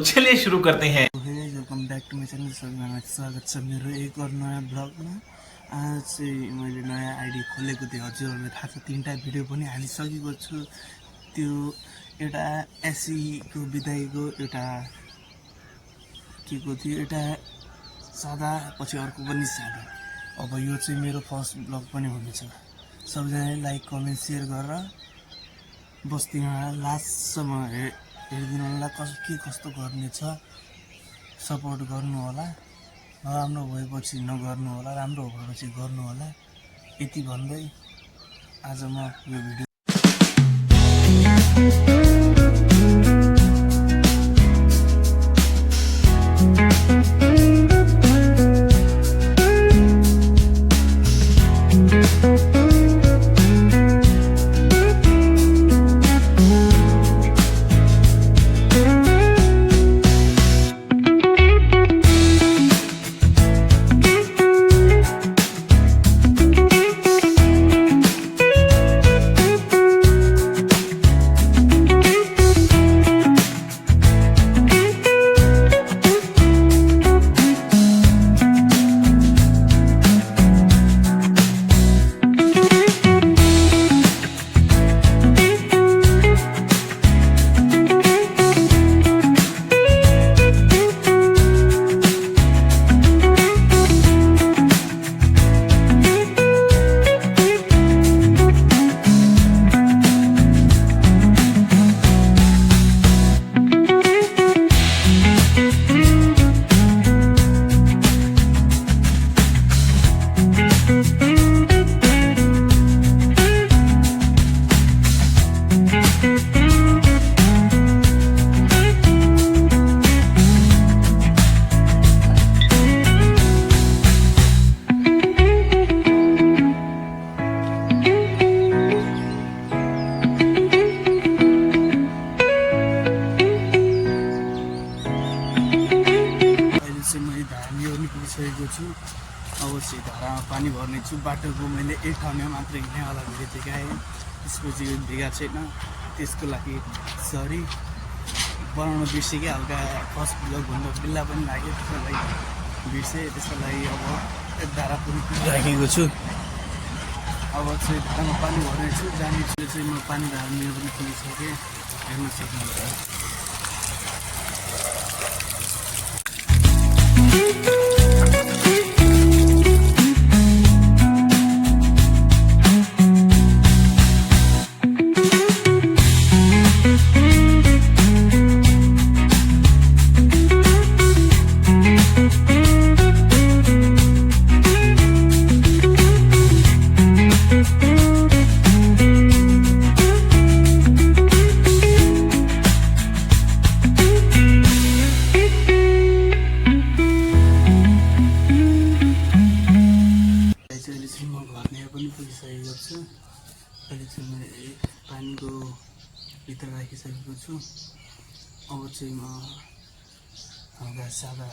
चलिए शुरू करते हैं। Welcome back to my channel. सबैजनालाई स्वागत छ मेरो एक और नयाँ ब्लगमा। आज चाहिँ मैले नयाँ आइडी खोलेको थिएँ, हजुरहरूलाई थाहा छ। 3टा भिडियो पनि हालिसकेको छु। त्यो एउटा एसईको विदाईको, एउटा के को थियो, एउटा सादा, पछि अर्को पनि सादा। अब यो चाहिँ मेरो फर्स्ट ब्लग पनि हुनेछ। सबैजनाले लाइक कमेन्ट सेयर गरेर बस्दिनु होला, लास्टसम्म हेरिदिनु होला के कस्तो गर्नेछ। सपोर्ट गर्नु होला, नराम्रो भएपछि नगर्नु होला, राम्रो भएपछि गर्नु होला। यति भन्दै आज म यो भिडियो पुगिसकेको छु। अब चाहिँ धारामा पानी भर्ने छु। बाटोको मैले एक ठाउँमा मात्र हिँड्नेवाला भिडियो देखाएँ, त्यसपछि यो भेगा छैन, त्यसको लागि सरी। बनाउन बिर्सेँ, हल्का फर्स्ट ब्लग भन्दा बिल्ला पनि लाग्यो, त्यसको लागि बिर्सेँ। त्यसको लागि अब धारा पुगिराखेको छु। अब चाहिँ धारामा पानी भर्ने छु, जाने छु। चाहिँ म पानी हाल्ने पनि पुगिसकेँ, हेर्न सक्नुहुन्छ। पुगिसकेको छु। अहिले चाहिँ मैले पानीको भित्र राखिसकेको छु। अब चाहिँ म हल्का सादा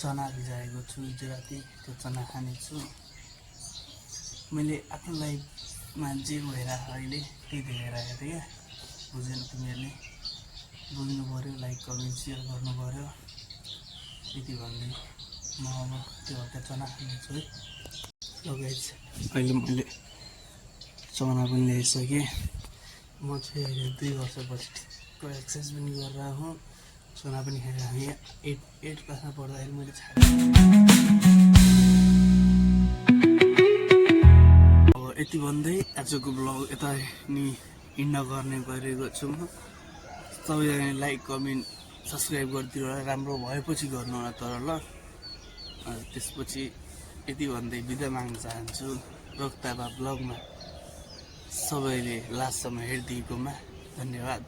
चना भिजाएको छु हिजो राति, त्यो चना खानेछु। मैले आफ्नो लाइफमा जे भएर अहिले त्यही देखाइरहेको थिएँ क्या, बुझेन तिमीहरूले? बुझ्नु पऱ्यो, लाइक कमेन्ट सेयर गर्नु पऱ्यो। यति भन्दै म अब त्यो हल्का चना खानेछु है। अहिले मैले चना पनि ल्याइसकेँ। म चाहिँ अहिले 2 वर्षपछि ठिक्क एक्सर्साइज पनि गरेर हुँ, चना पनि खाएर यहाँ 8 क्लासमा पढ्दाखेरि मैले छाडेँ। अब यति भन्दै आजको ब्लग यता नि इन्ड गर्ने गरेको छु म। सबैजनाले लाइक कमेन्ट सब्सक्राइब गरिदिनु होला, राम्रो भएपछि गर्नु होला तर ल। त्यसपछि यति भन्दै बिदा माग्न चाहन्छु। रोक्ताबा ब्लगमा सबैले लास्टसम्म हेरिदिएकोमा धन्यवाद।